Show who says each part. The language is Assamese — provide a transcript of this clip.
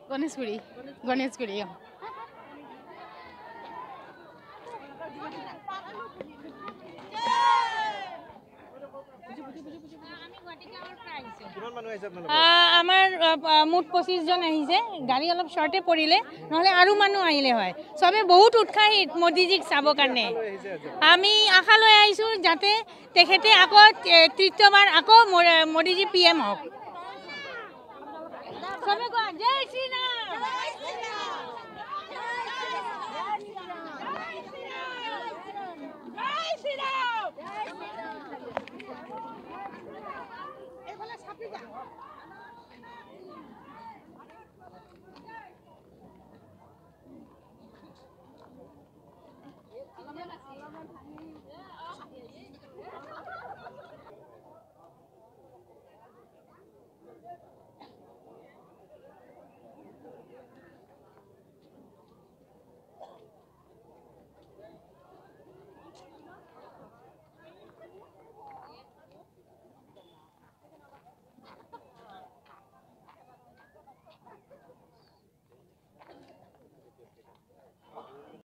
Speaker 1: গণেশগুৰি গণেশগুৰি আমাৰ মুঠ 25 জন আহিছে গাড়ী অলপ শৰ্টে পৰিলে নহলে আৰু মানুহ আহিলে হয় সবে বহুত উৎসাহিত মোদীজীক চাবৰ কাৰণে আমি আশা লৈ আহিছো যাতে তেখেতে আকৌ তৃতীয়বাৰ আকৌ মোদীজী পিএম হওক সবে কোৱা জয় শ্ৰীৰাম জয় শ্ৰীৰাম জয় শ্ৰীৰাম এইফালে ছাপি যা